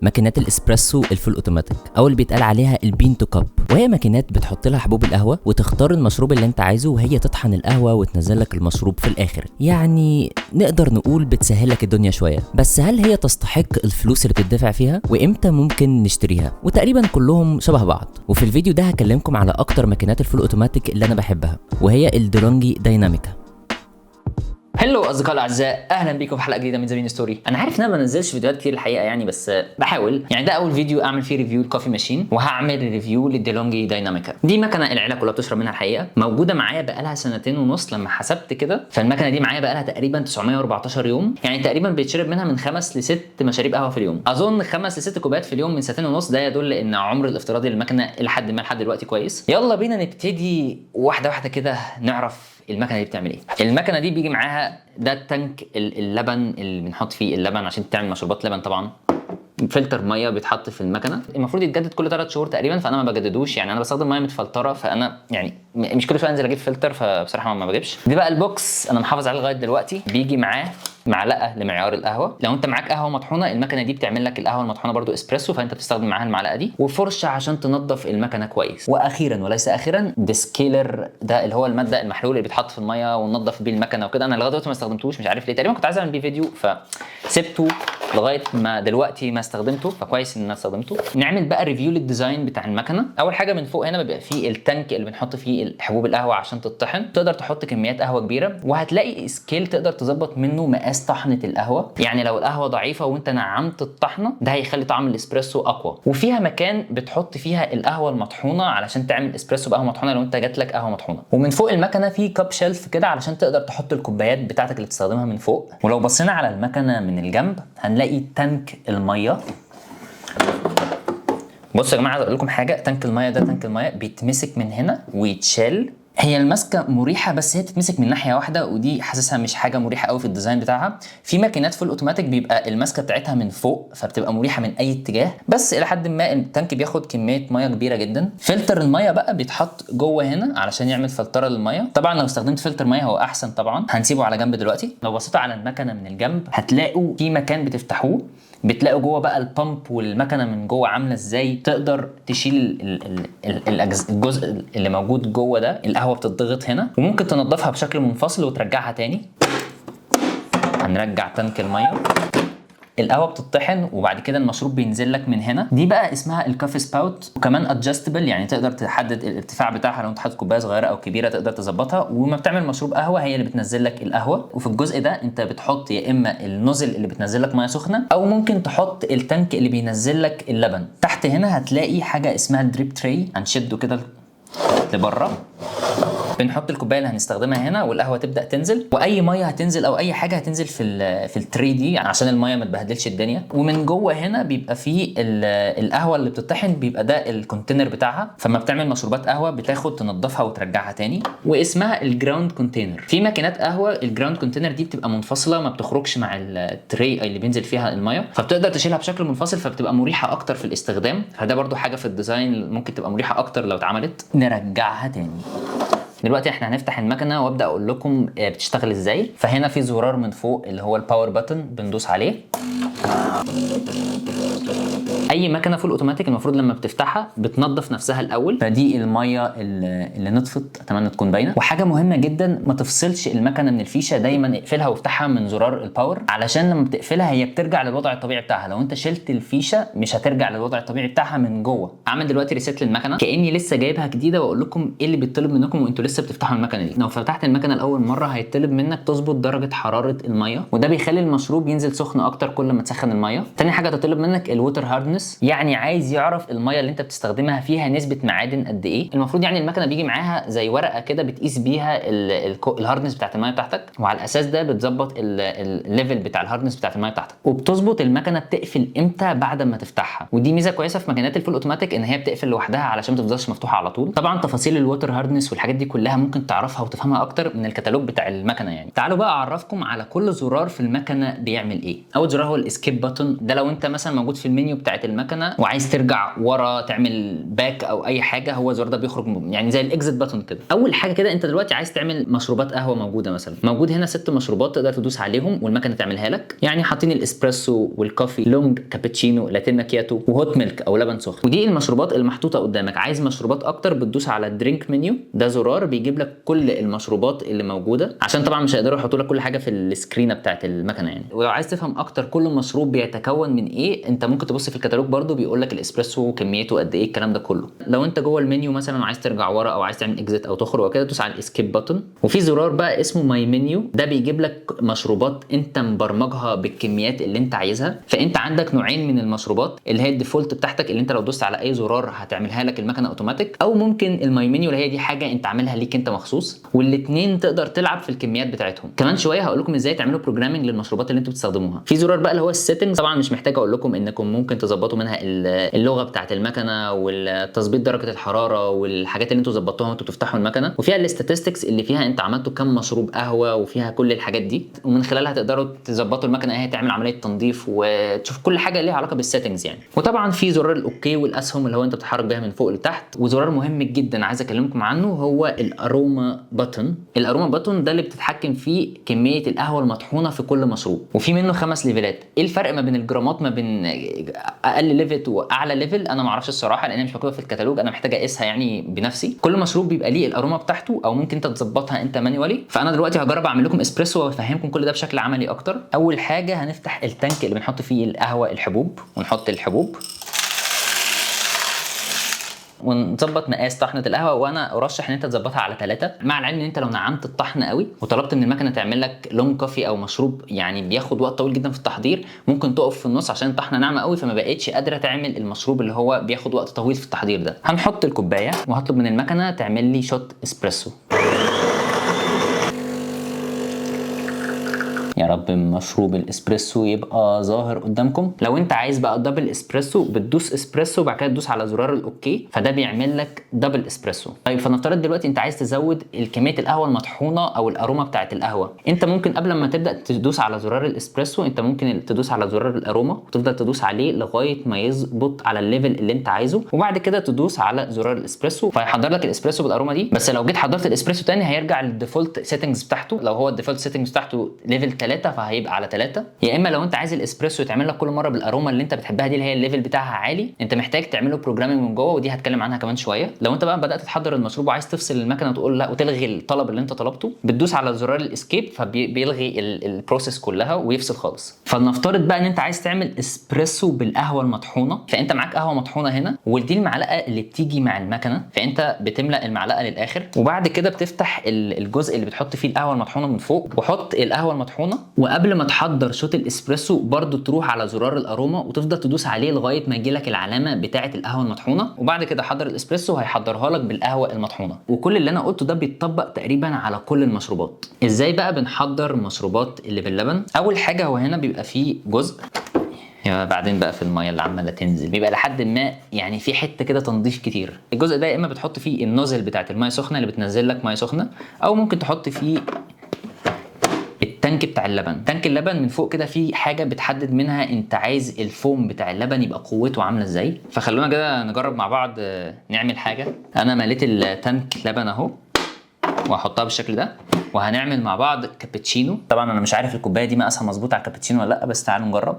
ماكينات الاسبريسو الفول اوتوماتيك او اللي بيتقال عليها البين تو كاب، وهي ماكينات بتحط لها حبوب القهوه وتختار المشروب اللي انت عايزه وهي تطحن القهوه وتنزل لك المشروب في الاخر. يعني نقدر نقول بتسهل لك الدنيا شويه، بس هل هي تستحق الفلوس اللي بتدفع فيها؟ وامتى ممكن نشتريها؟ وتقريبا كلهم شبه بعض. وفي الفيديو ده هكلمكم على اكتر ماكينات الفول اوتوماتيك اللي انا بحبها، وهي الديلونجي دايناميكا. هلو اصدقائي الاعزاء، اهلا بيكم في حلقه جديده من زمين ستوري. انا عارف ان انا ما بنزلش فيديوهات كتير الحقيقه يعني، بس بحاول. يعني ده اول فيديو اعمل فيه ريفيو الكوفي ماشين، وهعمل ريفيو للديلونجي دايناميكا. دي مكنه العيله كلها بتشرب منها الحقيقه، موجوده معايا بقالها 2.5 سنين لما حسبت كده. فالمكنه دي معايا بقالها تقريبا 914 يوم، يعني تقريبا بيتشرب منها من 5 ل 6 مشاريب قهوه في اليوم. اظن 5 ل 6 كوبايات في اليوم من 2.5 ده يدل ان عمر الافتراضي للمكنه لحد دلوقتي كويس. يلا بينا نبتدي واحده واحده كده نعرف المكنه دي بتعمل ايه. المكنه دي بيجي معاها ده التانك اللبن اللي بنحط فيه اللبن عشان تعمل مشروبات لبن. طبعا فلتر ميه بيتحط في المكنه، المفروض يتجدد كل 3 شهور تقريبا، فانا ما بجددوش. يعني انا بستخدم ميه متفلتره، فانا يعني مش كل شويه انزل اجيب فلتر، فبصراحه ما بجيبش. دي بقى البوكس انا محافظ عليه لغايه دلوقتي. بيجي معاه معلقه لمعيار القهوه. لو انت معاك قهوه مطحونه، المكنه دي بتعمل لك القهوه المطحونه برده اسبريسو، فانت بتستخدم معاها المعلقه دي، وفرشه عشان تنظف المكنه كويس. واخيرا وليس اخيرا ديسكيلر، ده اللي هو الماده المحلول اللي بيتحط في الميه وننظف بيه المكنه وكده. انا لغايه دلوقتي ما استخدمتوش، مش عارف ليه. تقريبا كنت عايز اعمل بيه فيديو فسبته لغايه ما دلوقتي ما استخدمته، فكويس ان انا استخدمته. نعمل بقى ريفيو للديزاين بتاع المكنه. اول حاجه من فوق هنا بيبقى فيه التانك اللي بنحط فيه حبوب القهوه عشان تطحن. تقدر تحط كميات قهوه كبيره، وهتلاقي سكيل تقدر تظبط منه مقاس طحنه القهوه. يعني لو القهوه ضعيفه وانت نعمت الطحنه، ده هيخلي طعم الاسبريسو اقوى. وفيها مكان بتحط فيها القهوه المطحونه علشان تعمل اسبريسو بقهوه مطحونه لو انت جات لك قهوه مطحونه. ومن فوق المكنه في كاب شيلف كده علشان تقدر تحط الكوبايات بتاعتك اللي تستخدمها من فوق. ولو بصينا على المكنه من الجنب هنلاقي تانك الميه. بصوا يا جماعه، عايز اقول لكم حاجه. تانك الميه بيتمسك من هنا ويتشال. هي المسكه مريحه، بس هي تتمسك من ناحيه واحده، ودي حاسسها مش حاجه مريحه قوي في الديزاين بتاعها. في ماكينات فول اوتوماتيك بيبقى المسكه بتاعتها من فوق، فبتبقى مريحه من اي اتجاه، بس الى حد ما التانك بياخد كميه ميه كبيره جدا. فلتر الميه بقى بيتحط جوه هنا علشان يعمل فلتره للميه. طبعا لو استخدمت فلتر ميه هو احسن طبعا، هنسيبه على جنب دلوقتي. لو بصيتوا على المكنه من الجنب هتلاقوا في مكان بتفتحوه، بتلاقوا جوه بقى البامب والمكنه من جوه عامله ازاي. تقدر تشيل الجزء اللي موجود جوه ده. القهوه بتضغط هنا، وممكن تنضفها بشكل منفصل وترجعها تاني. هنرجع تانك الميه، القهوه بتطحن، وبعد كده المشروب بينزل لك من هنا. دي بقى اسمها الكافي سباوت، وكمان ادجستبل، يعني تقدر تحدد الارتفاع بتاعها. لو انت حاطط كوبايه صغيره او كبيره تقدر تظبطها. وما بتعمل مشروب قهوه هي اللي بتنزل لك القهوه. وفي الجزء ده انت بتحط يا اما النوزل اللي بتنزل لك ميه سخنه، او ممكن تحط التانك اللي بينزل لك اللبن. تحت هنا هتلاقي حاجه اسمها دريب تري، هنشده كده لبره. بنحط الكوبايه اللي هنستخدمها هنا، والقهوه تبدا تنزل، واي ميه هتنزل او اي حاجه هتنزل في التري دي عشان الميه ما تبهدلش الدنيا. ومن جوه هنا بيبقى فيه القهوه اللي بتطحن، بيبقى ده الكونتينر بتاعها. فما بتعمل مشروبات قهوه بتاخد تنضفها وترجعها تاني، واسمها الجراوند كونتينر. في ماكينات قهوه الجراوند كونتينر دي بتبقى منفصله، ما بتخرجش مع التري اللي بينزل فيها الميه، فبتقدر تشيلها بشكل منفصل، فبتبقى مريحه اكتر في الاستخدام. فده برضو حاجه في الديزاين ممكن تبقى مريحه اكتر لو اتعملت. نرجعها تاني. دلوقتي احنا هنفتح المكنه وابدا اقول لكم بتشتغل ازاي. فهنا في زرار من فوق اللي هو الباور بutton، بندوس عليه. اي مكنه فول اوتوماتيك المفروض لما بتفتحها بتنظف نفسها الاول. فدي الميه اللي نطفت، اتمنى تكون باينه. وحاجه مهمه جدا، ما تفصلش المكنه من الفيشه، دايما اقفلها وافتحها من زرار الباور، علشان لما بتقفلها هي بترجع للوضع الطبيعي بتاعها. لو انت شلت الفيشه مش هترجع للوضع الطبيعي بتاعها من جوه. اعمل دلوقتي ريست للمكنه كاني لسه جايبها جديده، واقول لكم ايه اللي بيطلب منكم وانتوا لسه بتفتحوا المكنه دي. لو فتحت المكنه لاول مره هيطلب منك تظبط درجه حراره الميه، وده بيخلي المشروب ينزل سخن اكتر كل ما تسخن الميه. تاني حاجه تطلب منك الووتر هاردنس، يعني عايز يعرف الميه اللي انت بتستخدمها فيها نسبه معادن قد ايه. المفروض يعني المكنه بيجي معاها زي ورقه كده بتقيس بيها الهاردنس بتاعت الميه بتاعتك، وعلى الاساس ده بتظبط الليفل بتاع الهاردنس بتاعت الميه بتاعتك. وبتظبط المكنه بتقفل امتى بعد ما تفتحها. ودي ميزه كويسه في ماكينات الفول اوتوماتيك، ان هي بتقفل لوحدها علشان ما تفضلش مفتوحه على طول. طبعا تفاصيل الووتر هاردنس والحاجات دي كلها ممكن تعرفها وتفهمها اكتر من الكتالوج بتاع المكنه. يعني تعالوا بقى اعرفكم على كل زرار في المكنه بيعمل ايه. اول زرار هو الاسكيب الاسكيب بutton. ده لو انت مثلا موجود في المنيو بتاعت المكنه وعايز ترجع ورا تعمل باك او اي حاجه، هو الزرار ده بيخرج يعني زي الاكزيت بutton كده. اول حاجه كده، انت دلوقتي عايز تعمل مشروبات قهوه موجوده، مثلا موجود هنا 6 مشروبات تقدر تدوس عليهم والمكنه تعملها لك. يعني حاطين الاسبريسو والكافي، لونج، كابتشينو، لاتيه ماكياتو، وهوت ميلك او لبن سخن. ودي المشروبات المحطوطه قدامك. عايز مشروبات اكتر بتدوس على الدرينك منيو، ده زرار بيجيب لك كل المشروبات اللي موجوده، عشان طبعا مش هيقدروا يحطوا لك كل حاجه في السكرينه بتاعت المكنه يعني. ولو عايز تفهم اكتر كل مشروب بيتكون من ايه، انت ممكن تبص في الكتالوج برده، بيقول لك الاسبريسو كميته قد ايه، الكلام ده كله. لو انت جوه المنيو مثلا وعايز ترجع ورا او عايز تعمل اكزيت او تخرج او كده، تدوس على الاسكيب بutton. وفي زرار بقى اسمه ماي منيو، ده بيجيب لك مشروبات انت مبرمجها بالكميات اللي انت عايزها. فانت عندك نوعين من المشروبات، اللي هي الديفولت بتاعتك اللي انت لو دوست على اي زرار هتعملها لك المكنه اوتوماتيك، او ممكن الماي منيو اللي هي دي حاجه انت عاملها ليك انت مخصوص. والاثنين تقدر تلعب في الكميات بتاعتهم. كمان شويه هقول لكم ازاي تعملوا بروجرامنج للمشروبات اللي انتوا بتستخدموها. في زرار بقى اللي هو السيتنجز، طبعا مش محتاج اقول لكم انكم ممكن تظبطوا منها اللغه بتاعه المكنه والتظبيط درجه الحراره والحاجات اللي انتوا ظبطوها وانتوا بتفتحوا المكنه. وفيها الاستاتستكس اللي فيها انت عملتوا كام مشروب قهوه، وفيها كل الحاجات دي، ومن خلالها تقدروا تظبطوا المكنه هي تعمل عمليه تنظيف وتشوف كل حاجه ليها علاقه بالسيتنجز يعني. وطبعا في زرار الاوكي والاسهم اللي هو انت بتتحرك بيها من فوق لتحت. وزرار مهم جدا عايز اكلمكم عنه هو الاروما بutton. الاروما بutton ده اللي بتتحكم فيه كميه القهوه المطحونه في كل مشروب، وفي منه 5 ليفلات. ايه الفرق ما بين الجرامات ما بين اقل ليفل واعلى ليفل؟ انا ما اعرفش الصراحه لان مش مكتوبه في الكتالوج، انا محتاج اقيسها يعني بنفسي. كل مشروب بيبقى ليه الاروما بتاعته، او ممكن انت تظبطها انت مانيوالي. فانا دلوقتي هجرب اعمل لكم اسبريسو وافهمكم كل ده بشكل عملي اكتر. اول حاجه هنفتح التانك اللي بنحط فيه القهوه الحبوب، ونحط الحبوب ونظبط مقاس طحنه القهوه. وانا ارشح ان انت تظبطها على 3، مع العلم ان انت لو نعمت الطحن قوي وطلبت من المكنه تعمل لك لونج كوفي او مشروب يعني بياخد وقت طويل جدا في التحضير، ممكن تقف في النص عشان الطحنه ناعمه قوي فما بقتش قادره تعمل المشروب اللي هو بياخد وقت طويل في التحضير ده. هنحط الكوبايه وهطلب من المكنه تعمل لي شوت اسبريسو. يا رب مشروب الاسبريسو يبقى ظاهر قدامكم. لو انت عايز بقى دبل اسبريسو بتدوس اسبريسو وبعد كده تدوس على زرار الاوكي، فده بيعمل لك دبل اسبريسو. طيب فنفترض دلوقتي انت عايز تزود كميه القهوه المطحونه او الاروما بتاعه القهوه. انت ممكن قبل ما تبدا تدوس على زرار الاسبريسو، انت ممكن تدوس على زرار الاروما وتفضل تدوس عليه لغايه ما يظبط على الليفل اللي انت عايزه، وبعد كده تدوس على زرار الاسبريسو فيحضر لك الاسبريسو بالاروما دي. بس لو جيت حضرت الاسبريسو تاني هيرجع للديفولت سيتنجز بتاعته. لو هو الديفولت سيتنجز بتاعته ليفل 3 فهيبقى على 3. يا اما لو انت عايز الاسبريسو يتعمل لك كل مره بالاروما اللي انت بتحبها دي اللي هي الليفل بتاعها عالي، انت محتاج تعمله بروجرامنج من جوه، ودي هتكلم عنها كمان شويه. لو انت بقى بدات تحضر المشروب وعايز تفصل المكنه وتقول لا وتلغي الطلب اللي انت طلبته، بتدوس على زرار الاسكيب فبيلغي البروسيس كلها ويفصل خالص. فلنفترض بقى ان انت عايز تعمل اسبريسو بالقهوه المطحونه، فانت معاك قهوه مطحونه هنا ودي المعلقه اللي بتيجي مع المكنه، فانت بتملا المعلقه للاخر وبعد كده بتفتح الجزء اللي بتحط فيه القهوه المطحونه من فوق وحط القهوه المطحونه. وقبل ما تحضر شوت الاسبريسو برضو تروح على زرار الاروما وتفضل تدوس عليه لغايه ما يجي لك العلامه بتاعه القهوه المطحونه، وبعد كده حضر الاسبريسو هيحضرها لك بالقهوه المطحونه. وكل اللي انا قلته ده بيتطبق تقريبا على كل المشروبات. ازاي بقى بنحضر المشروبات اللي باللبن؟ اول حاجه هو هنا بيبقى فيه جزء، بعدين بقى في الميه اللي عماله تنزل بيبقى لحد ما يعني في حته كده تنظيف كتير. الجزء ده يا اما بتحط فيه النوزل بتاعه الميه سخنه اللي بتنزل لك ميه سخنه، او ممكن تحط فيه التانك بتاع اللبن. تانك اللبن من فوق كده في حاجه بتحدد منها انت عايز الفوم بتاع اللبن يبقى قوته عامله ازاي. فخلونا كده نجرب مع بعض نعمل حاجه. انا مليت التانك لبن اهو وهحطها بالشكل ده، وهنعمل مع بعض كابتشينو. طبعا انا مش عارف الكوبايه دي مقاسها مظبوط على الكابتشينو ولا لا، بس تعالوا نجرب.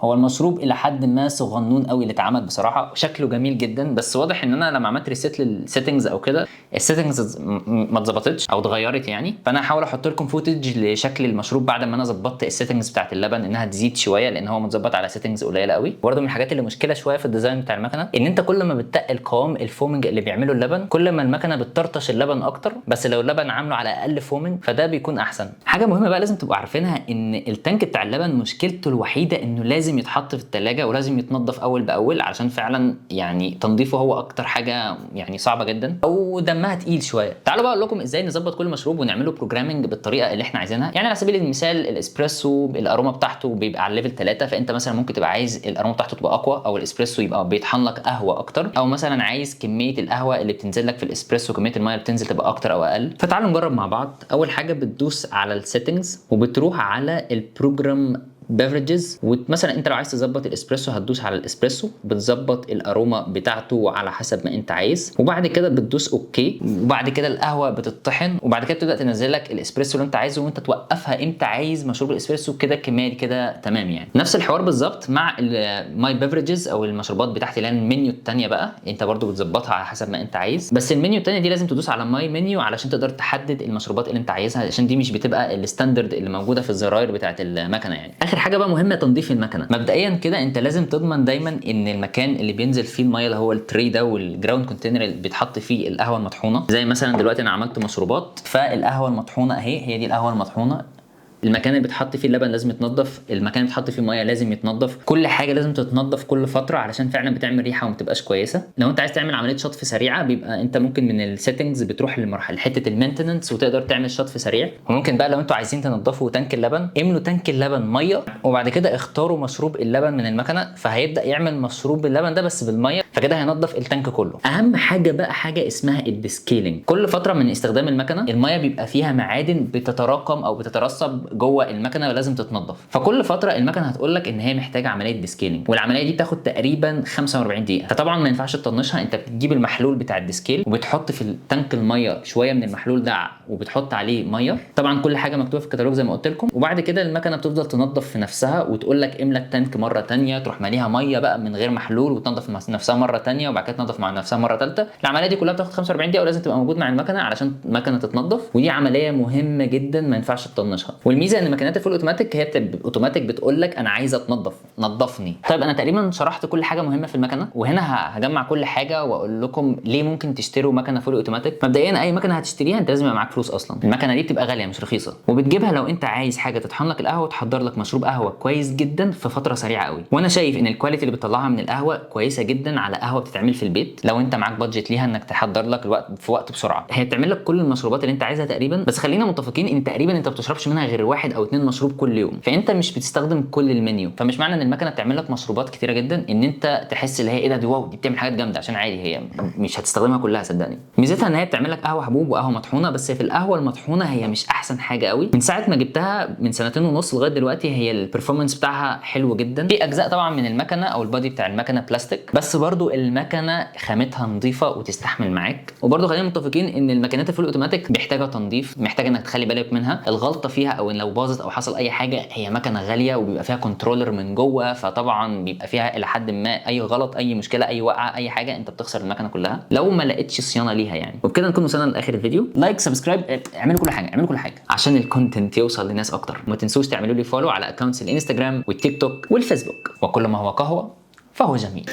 هو المشروب الى حد ما صغنون قوي اللي اتعمل بصراحه، شكله جميل جدا، بس واضح ان انا لما عملت ريسيت للسيتنجز او كده السيتنجز ما اتظبطتش او اتغيرت يعني. فانا هحاول احط لكم فوتج لشكل المشروب بعد ما انا ظبطت السيتنجز بتاعت اللبن انها تزيد شويه، لان هو متظبط على سيتنجز قليله قوي. برده من الحاجات اللي مشكله شويه في الديزاين بتاع المكنه ان انت كل ما بتقل قوام الفومنج اللي بيعمله اللبن كل ما المكنه بتطرطش اللبن اكتر، بس لو اللبن عامله على اقل فومنج فده بيكون احسن. حاجه مهمه بقى لازم تبقوا عارفينها ان التانك بتاع اللبن مشكلته الوحيده انه لازم لازم يتحط في الثلاجه ولازم يتنضف اول باول، علشان فعلا يعني تنظيفه هو اكتر حاجه يعني صعبه جدا او دمها تقيل شويه. تعالوا بقى اقول لكم ازاي نظبط كل مشروب ونعمله بروجرامنج بالطريقه اللي احنا عايزينها. يعني على سبيل المثال الاسبريسو الأروما بتاعته بيبقى على ليفل 3، فانت مثلا ممكن تبقى عايز الأروما بتاعته تبقى اقوى، او الاسبريسو يبقى بيطحن لك قهوه اكتر، او مثلا عايز كميه القهوه اللي بتنزل لك في الاسبريسو كميه الميه اللي بتنزل تبقى اكتر او اقل. فتعالوا نجرب مع بعض. اول حاجه بتدوس على السيتنجز وبتروح على البروجرام بيفرجز، ومثلا انت لو عايز تظبط الاسبريسو هتدوس على الاسبريسو، بتظبط الاروما بتاعته على حسب ما انت عايز، وبعد كده بتدوس اوكي، وبعد كده القهوه بتطحن، وبعد كده تبدا تنزل لك الاسبريسو اللي انت عايزه، وانت توقفها امتى عايز مشروب الاسبريسو كده الكميه كده تمام. يعني نفس الحوار بالظبط مع الماي بيفرجز او المشروبات بتاعتي اللي هي المنيو الثانيه بقى، انت برضو بتظبطها على حسب ما انت عايز، بس المنيو الثانيه دي لازم تدوس على ماي منيو علشان تقدر تحدد المشروبات اللي انت عايزها، عشان دي مش بتبقى الستاندرد اللي موجوده في الزراير بتاعت المكنه. يعني اخر حاجه بقى مهمه تنظيف المكنه. مبدئيا كده انت لازم تضمن دايما ان المكان اللي بينزل فيه الميه اللي هو التري ده والجراوند كونتينر اللي بيتحط فيه القهوه المطحونه، زي مثلا دلوقتي انا عملت مشروبات فالقهوه المطحونه اهي، هي دي القهوه المطحونه. المكان اللي بتحط فيه اللبن لازم يتنضف، المكان اللي بتحط فيه الميه لازم يتنضف، كل حاجه لازم تتنضف كل فتره علشان فعلا بتعمل ريحه وما بتبقاش كويسه. لو انت عايز تعمل عمليه شطف سريعه بيبقى انت ممكن من السيتنجز بتروح لمرحله حته المينتننس وتقدر تعمل شطف سريع. وممكن بقى لو انتوا عايزين تنضفوا تانك اللبن، املوا تانك اللبن ميه وبعد كده اختاروا مشروب اللبن من المكنه، فهيبدا يعمل مشروب اللبن ده بس بالميه، فكده هينضف التانك كله. اهم حاجه بقى حاجه اسمها الديسكيلينج. كل فتره من استخدام المكنه الميه بيبقى فيها معادن بتتراكم او بتترسب جوه المكنه ولازم تتنضف، فكل فتره المكنه هتقول لك ان هي محتاجه عمليه ديسكيلينج، والعمليه دي بتاخد تقريبا 45 دقيقه. فطبعا ما ينفعش تطنشها، انت بتجيب المحلول بتاع الديسكيل وبتحط في التانك الميه شويه من المحلول ده وبتحط عليه ميه. طبعا كل حاجه مكتوبه في الكتالوج زي ما قلت لكم، وبعد كده المكنه بتفضل تنظف في نفسها وتقول لك املى التانك مره ثانيه، تروح ماليها ميه بقى من غير محلول وتنظف نفسها مره ثانيه، وبعد كده تنظف مع نفسها مره ثالثه. العمليه دي كلها بتاخد 45 دقيقه ولازم تبقى موجود مع المكنه علشان المكنه تتنظف، ودي عمليه مهمه جدا ما ينفعش تطنشها. والميزه ان ماكينات الفول اوتوماتيك هي اوتوماتيك بتقول لك انا عايزه اتنضف، نظفني. طيب انا تقريبا شرحت كل حاجه مهمه في المكنه، وهنا هجمع كل حاجه واقول لكم ليه ممكن تشتروا مكنه فول اوتوماتيك. مبدئيا اي مكنه هتشتريها انت لازم يبقى معاك فلوس اصلا، المكنه دي بتبقى غاليه مش رخيصه، وبتجيبها لو انت عايز حاجه تطحن لك القهوه وتحضر لك مشروب قهوه كويس جدا في فتره سريعه قوي. وانا شايف ان الكواليتي اللي بتطلعها من القهوه كويسه جدا على قهوه بتتعمل في البيت، لو انت معاك بادجت ليها انك تحضر لك الوقت في وقت بسرعه. هي بتعمل لك كل المشروبات اللي انت عايزها تقريبا، بس خلينا متفقين ان تقريبا انت ما بتشربش منها غير 1 أو 2 مشروب كل يوم، فانت مش بتستخدم كل المنيو. فمش معنى ان المكنه بتعمل لك مشروبات كتيره جدا ان انت تحس ان هي ايه ده، دي واو دي بتعمل حاجات جامده، عشان عادي هي مش هتستخدمها كلها صدقني. ميزتها ان هي بتعمل لك قهوه حبوب وقهوه مطحونه، بس في القهوه المطحونه هي مش احسن حاجه قوي. من ساعه ما جبتها من 2.5 سنين لغايه دلوقتي هي البرفورمانس بتاعها حلو جدا. في اجزاء طبعا من المكنه او البادي بتاع المكنه بلاستيك، بس برضو المكنه خامتها نظيفه وتستحمل معاك. وبرضو خلينا متفقين ان الماكينات الفول اوتوماتيك محتاجه تنظيف، محتاج انك تخلي بالك منها، الغلطه فيها او ان لو باظت او حصل اي حاجه، هي مكنه غاليه وبيبقى فيها كنترولر من جوه، فطبعا بيبقى فيها الى حد ما اي غلط اي مشكله اي وقعه اي حاجه انت بتخسر المكنه كلها لو ما لقيتش صيانه ليها يعني. وبكده نكون وصلنا لاخر الفيديو. لايك سبسكرايب، اعملوا كل حاجه، اعملوا كل حاجه عشان الكونتنت يوصل لناس اكتر. وما تنسوش تعملوا لي فولو على اكونتس الانستجرام والتيك توك والفيسبوك، وكل ما هو قهوه فهو جميل.